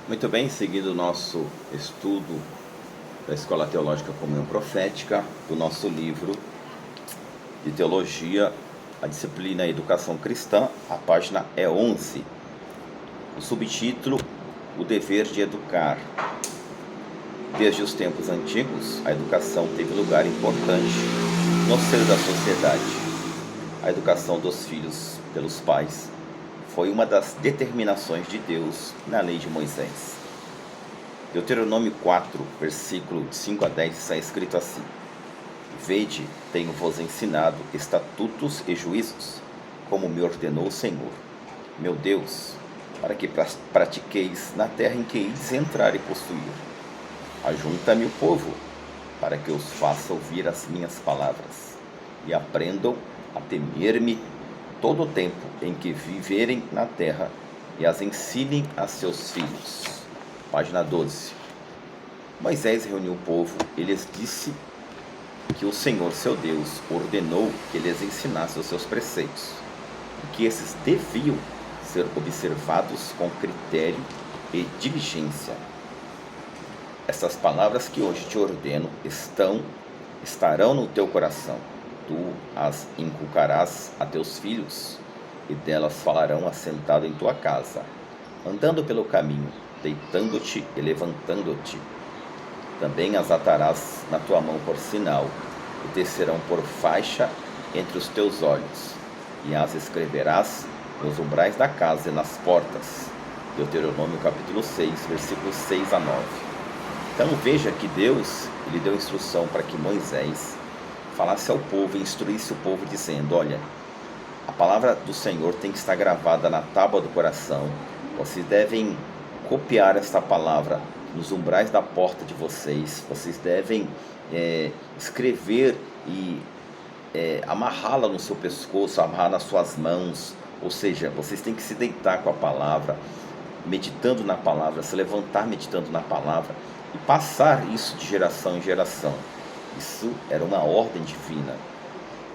Muito bem, seguindo o nosso estudo da Escola Teológica Comunhão Profética, do nosso livro de Teologia, a disciplina Educação Cristã, a página é 11. O subtítulo, o dever de educar. Desde os tempos antigos, a educação teve lugar importante no seio da sociedade. A educação dos filhos pelos pais foi uma das determinações de Deus na lei de Moisés. Deuteronômio 4, versículo 5 a 10, está escrito assim: Vede, tenho-vos ensinado estatutos e juízos, como me ordenou o Senhor, meu Deus, para que pratiqueis na terra em que ides entrar e possuir. Ajunta-me o povo, para que os faça ouvir as minhas palavras, e aprendam a temer-me todo o tempo em que viverem na terra, e as ensinem a seus filhos. Página 12. Moisés reuniu o povo e lhes disse que o Senhor, seu Deus, ordenou que lhes ensinasse os seus preceitos, e que esses deviam ser observados com critério e diligência. Essas palavras que hoje te ordeno estarão no teu coração. Tu as inculcarás a teus filhos, e delas falarão assentado em tua casa, andando pelo caminho, deitando-te e levantando-te. Também as atarás na tua mão por sinal, e te serão por faixa entre os teus olhos, e as escreverás nos umbrais da casa e nas portas. Deuteronômio capítulo 6, versículos 6 a 9. Então veja que Deus lhe deu instrução para que Moisés falasse ao povo e instruísse o povo dizendo: olha, a palavra do Senhor tem que estar gravada na tábua do coração. Vocês devem copiar esta palavra nos umbrais da porta de vocês. Vocês devem escrever e amarrá-la no seu pescoço, amarrar nas suas mãos. Ou seja, vocês têm que se deitar com a palavra, meditando na palavra, se levantar meditando na palavra e passar isso de geração em geração. Isso era uma ordem divina.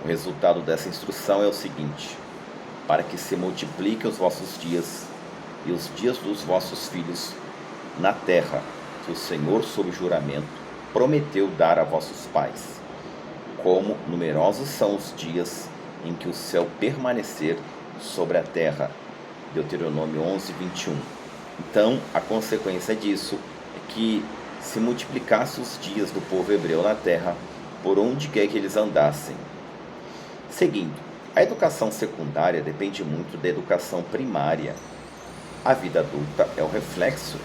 O resultado dessa instrução é o seguinte: para que se multipliquem os vossos dias e os dias dos vossos filhos na terra, que o Senhor, sob juramento, prometeu dar a vossos pais, como numerosos são os dias em que o céu permanecer sobre a terra. Deuteronômio 11, 21. Então, a consequência disso é que se multiplicasse os dias do povo hebreu na terra, por onde quer que eles andassem. Seguindo, a educação secundária depende muito da educação primária. A vida adulta é o reflexo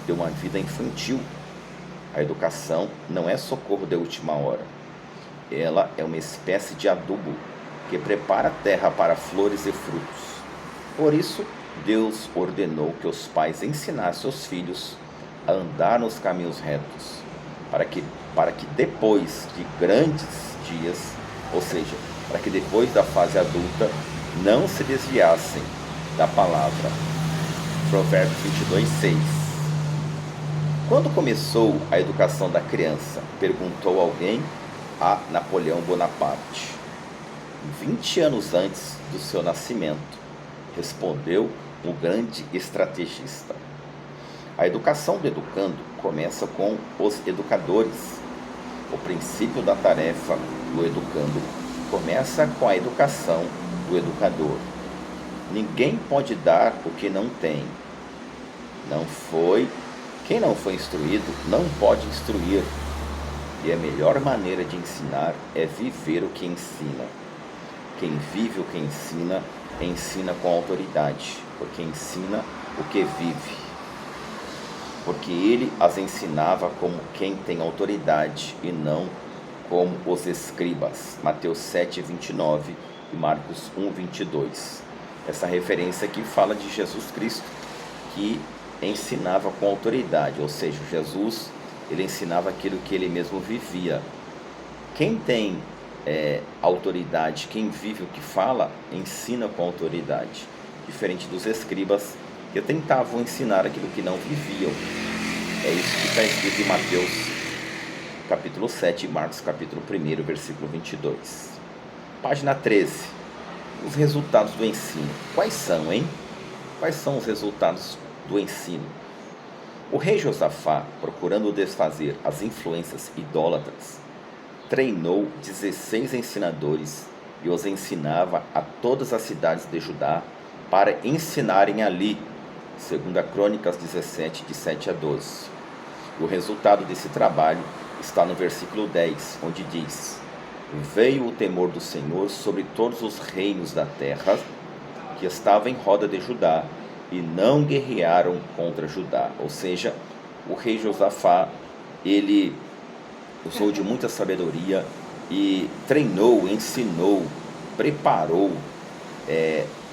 de uma vida infantil. A educação não é socorro de última hora. Ela é uma espécie de adubo que prepara a terra para flores e frutos. Por isso, Deus ordenou que os pais ensinassem os filhos a andar nos caminhos retos, para que depois de grandes dias, ou seja, para que depois da fase adulta, não se desviassem da palavra. Provérbios 22, 6. Quando começou a educação da criança? Perguntou alguém a Napoleão Bonaparte. 20 anos antes do seu nascimento, respondeu o grande estrategista. A educação do educando começa com os educadores. O princípio da tarefa do educando começa com a educação do educador. Ninguém pode dar o que não tem. Quem não foi instruído não pode instruir. E a melhor maneira de ensinar é viver o que ensina. Quem vive o que ensina, ensina com autoridade, porque ensina o que vive. Porque ele as ensinava como quem tem autoridade e não como os escribas. Mateus 7, 29 e Marcos 1, 22. Essa referência aqui fala de Jesus Cristo, que ensinava com autoridade, ou seja, Jesus, ele ensinava aquilo que ele mesmo vivia. Quem tem autoridade, quem vive o que fala, ensina com autoridade, diferente dos escribas, que tentavam ensinar aquilo que não viviam. É isso que está escrito em Mateus capítulo 7 e Marcos capítulo 1, versículo 22. Página 13. Os resultados do ensino. Quais são, hein? Quais são os resultados do ensino? O rei Josafá, procurando desfazer as influências idólatras, treinou 16 ensinadores e os ensinava a todas as cidades de Judá para ensinarem ali, segundo a Crônicas 17, de 7 a 12. O resultado desse trabalho está no versículo 10, onde diz: Veio o temor do Senhor sobre todos os reinos da terra que estavam em roda de Judá, e não guerrearam contra Judá. Ou seja, o rei Josafá, ele usou de muita sabedoria e treinou, ensinou, preparou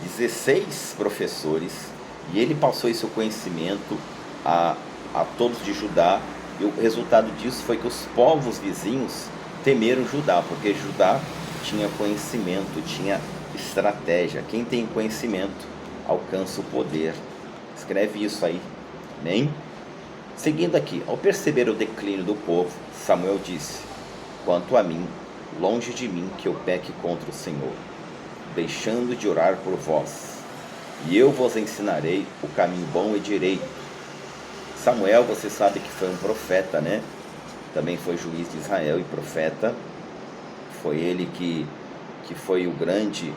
16 professores, e ele passou esse conhecimento a todos de Judá, e o resultado disso foi que os povos vizinhos temeram Judá, porque Judá tinha conhecimento, tinha estratégia. Quem tem conhecimento alcança o poder. Escreve isso aí, amém? Seguindo aqui, ao perceber o declínio do povo, Samuel disse: Quanto a mim, longe de mim que eu peque contra o Senhor, deixando de orar por vós, e eu vos ensinarei o caminho bom e direito. Samuel, você sabe que foi um profeta, né? Também foi juiz de Israel e profeta. Foi ele que foi o grande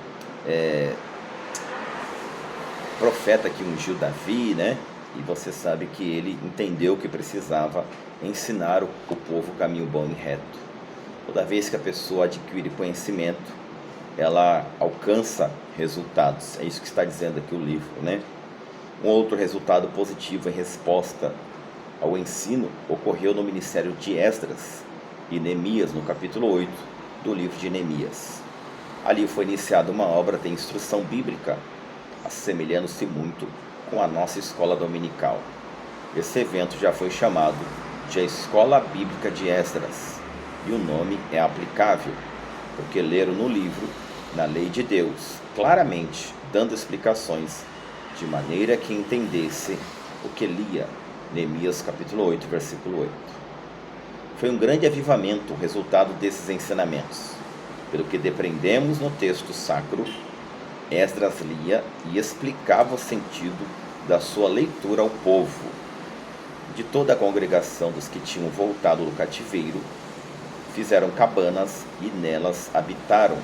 profeta que ungiu Davi, né? E você sabe que ele entendeu que precisava ensinar o povo o caminho bom e reto. Toda vez que a pessoa adquire conhecimento, ela alcança resultados. É isso que está dizendo aqui o livro, né? Um outro resultado positivo em resposta ao ensino ocorreu no ministério de Esdras e Neemias, no capítulo 8 do livro de Neemias. Ali foi iniciada uma obra de instrução bíblica, assemelhando-se muito com a nossa escola dominical. Esse evento já foi chamado de a Escola Bíblica de Esdras, e o nome é aplicável, porque leram no livro, na lei de Deus, claramente dando explicações, de maneira que entendesse o que lia. Neemias capítulo 8, versículo 8. Foi um grande avivamento o resultado desses ensinamentos. Pelo que depreendemos no texto sacro, Esdras lia e explicava o sentido da sua leitura ao povo. De toda a congregação dos que tinham voltado do cativeiro, fizeram cabanas e nelas habitaram.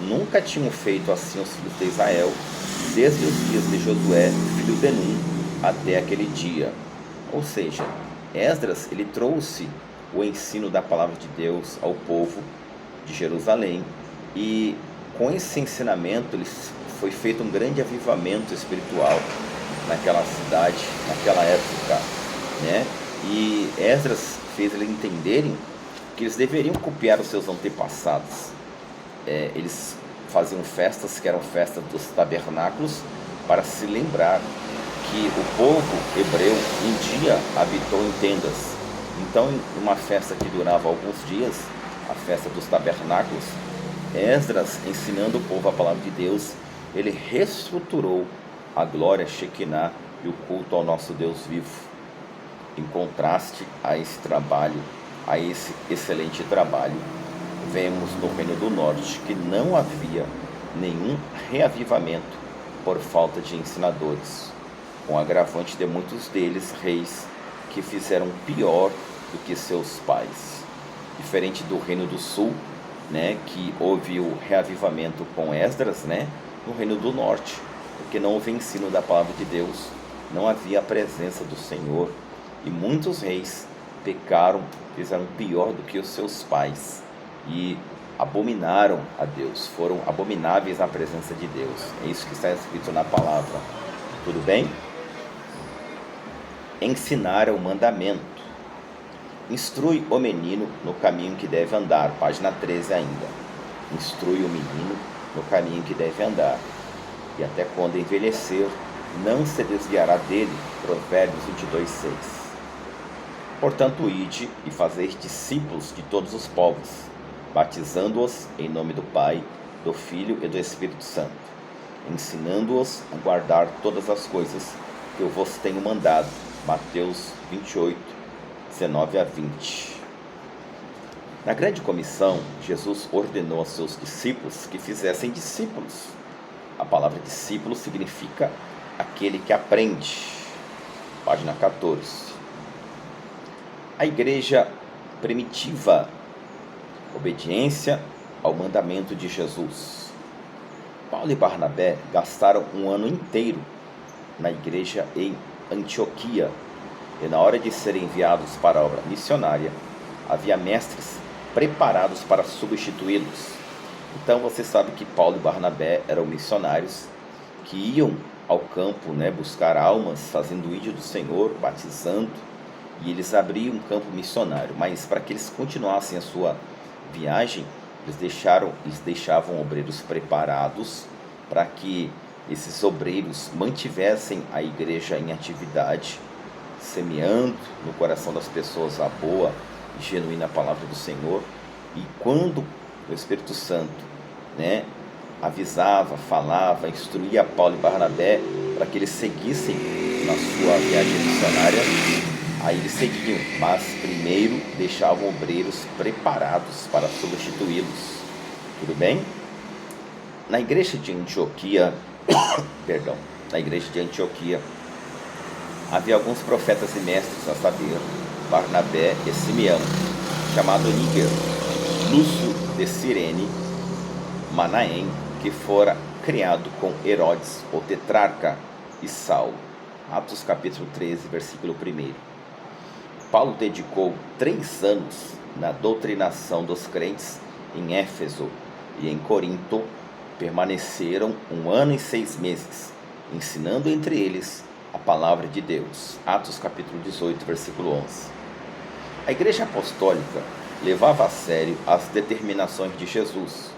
Nunca tinham feito assim os filhos de Israel, desde os dias de Josué, filho de Num, até aquele dia. Ou seja, Esdras, ele trouxe o ensino da palavra de Deus ao povo de Jerusalém, e com esse ensinamento foi feito um grande avivamento espiritual naquela cidade, naquela época, né? E Esdras fez eles entenderem que eles deveriam copiar os seus antepassados. Eles faziam festas que eram festas dos tabernáculos, para se lembrar que o povo hebreu um dia habitou em tendas. Então, em uma festa que durava alguns dias, a festa dos tabernáculos, Esdras, ensinando o povo a palavra de Deus, ele reestruturou a glória Shekinah e o culto ao nosso Deus vivo. Em contraste a esse trabalho, a esse excelente trabalho, vemos no Reino do Norte que não havia nenhum reavivamento por falta de ensinadores, com o agravante de muitos deles reis que fizeram pior do que seus pais. Diferente do Reino do Sul, né, que houve o reavivamento com Esdras, né, no Reino do Norte, porque não houve ensino da palavra de Deus, não havia a presença do Senhor, e muitos reis pecaram, fizeram pior do que os seus pais, e abominaram a Deus, foram abomináveis à presença de Deus. É isso que está escrito na palavra. Tudo bem? Ensinar é o mandamento. Instrui o menino no caminho que deve andar. Página 13 ainda. Instrui o menino no caminho que deve andar, e até quando envelhecer, não se desviará dele. Provérbios 22:6. Portanto, ide e fazei discípulos de todos os povos, batizando-os em nome do Pai, do Filho e do Espírito Santo, ensinando-os a guardar todas as coisas que eu vos tenho mandado. Mateus 28, 19 a 20. Na grande comissão, Jesus ordenou aos seus discípulos que fizessem discípulos. A palavra discípulo significa aquele que aprende. página 14. A igreja primitiva, obediência ao mandamento de Jesus. Paulo e Barnabé gastaram um ano inteiro na igreja em Antioquia, e na hora de serem enviados para a obra missionária, havia mestres preparados para substituí-los. Então você sabe que Paulo e Barnabé eram missionários que iam ao campo, buscar almas, fazendo o ídolo do Senhor, batizando, e eles abriam um campo missionário. Mas para que eles continuassem a sua viagem, eles deixavam obreiros preparados para que esses obreiros mantivessem a igreja em atividade, semeando no coração das pessoas a boa e genuína palavra do Senhor. E quando o Espírito Santo avisava, falava, instruía Paulo e Barnabé para que eles seguissem na sua viagem missionária, aí eles seguiam, mas primeiro deixavam obreiros preparados para substituí-los. Tudo bem? Na igreja de Antioquia, havia alguns profetas e mestres, a saber, Barnabé e Simeão, chamado Níger, Lúcio de Cirene, Manaém, que fora criado com Herodes, o tetrarca, e Saulo. Atos capítulo 13, versículo 1. Paulo dedicou 3 anos na doutrinação dos crentes em Éfeso, e em Corinto permaneceram 1 ano e 6 meses, ensinando entre eles a palavra de Deus. Atos capítulo 18, versículo 11. A igreja apostólica levava a sério as determinações de Jesus,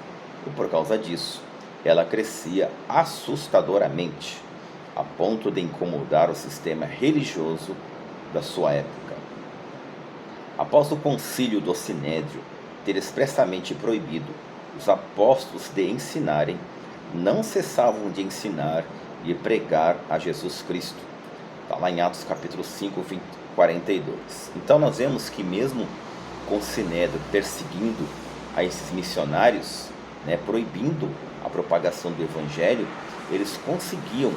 e por causa disso, ela crescia assustadoramente, a ponto de incomodar o sistema religioso da sua época. Após o concílio do Sinédrio ter expressamente proibido os apóstolos de ensinarem, não cessavam de ensinar e pregar a Jesus Cristo. Está lá em Atos capítulo 5, 42. Então nós vemos que mesmo com o Sinédrio perseguindo a esses missionários, proibindo a propagação do Evangelho, eles conseguiam,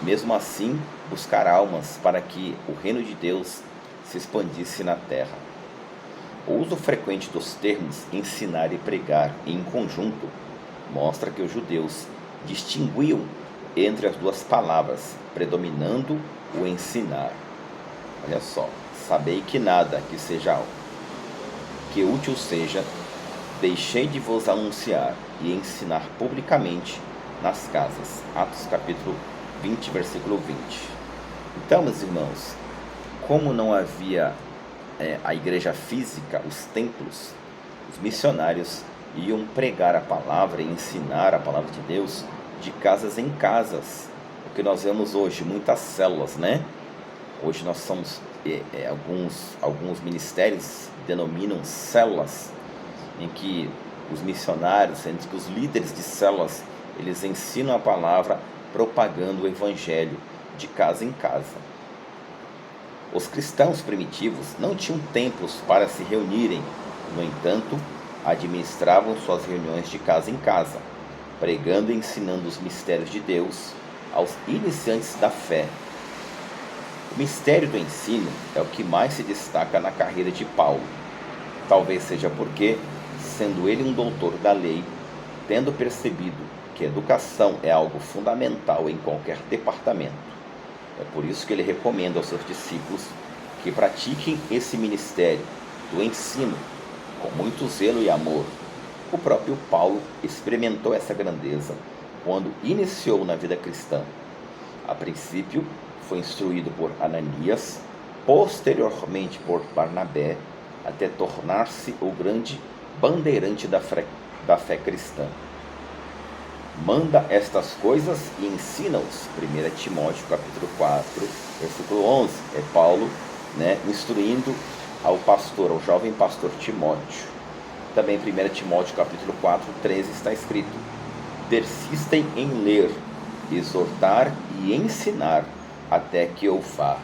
mesmo assim, buscar almas para que o reino de Deus se expandisse na terra. O uso frequente dos termos ensinar e pregar em conjunto mostra que os judeus distinguiam entre as duas palavras, predominando o ensinar. Olha só, sabei que nada que útil seja, deixei de vos anunciar e ensinar publicamente nas casas. Atos capítulo 20, versículo 20. Então, meus irmãos, como não havia a igreja física, os templos, os missionários iam pregar a palavra e ensinar a palavra de Deus de casas em casas. O que nós vemos hoje, muitas células, Hoje nós somos, alguns ministérios denominam células, em que os missionários, entre que os líderes de células, eles ensinam a palavra propagando o evangelho de casa em casa. Os cristãos primitivos não tinham templos para se reunirem, no entanto, administravam suas reuniões de casa em casa, pregando e ensinando os mistérios de Deus aos iniciantes da fé. O mistério do ensino é o que mais se destaca na carreira de Paulo. Talvez seja porque, sendo ele um doutor da lei, tendo percebido que a educação é algo fundamental em qualquer departamento, é por isso que ele recomenda aos seus discípulos que pratiquem esse ministério do ensino com muito zelo e amor. O próprio Paulo experimentou essa grandeza quando iniciou na vida cristã. A princípio, foi instruído por Ananias, posteriormente por Barnabé, até tornar-se o grande bandeirante da fé cristã. Manda estas coisas e ensina-os. 1 Timóteo capítulo 4, versículo 11. É Paulo instruindo ao jovem pastor Timóteo. Também 1 Timóteo capítulo 4, 13 está escrito: persistem em ler, exortar e ensinar até que eu vá.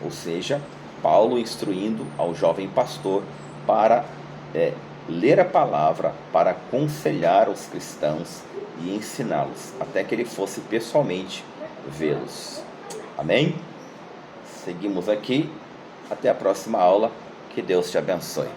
Ou seja, Paulo instruindo ao jovem pastor para ler a palavra, para aconselhar os cristãos e ensiná-los, até que ele fosse pessoalmente vê-los. Amém? Seguimos aqui. Até a próxima aula. Que Deus te abençoe.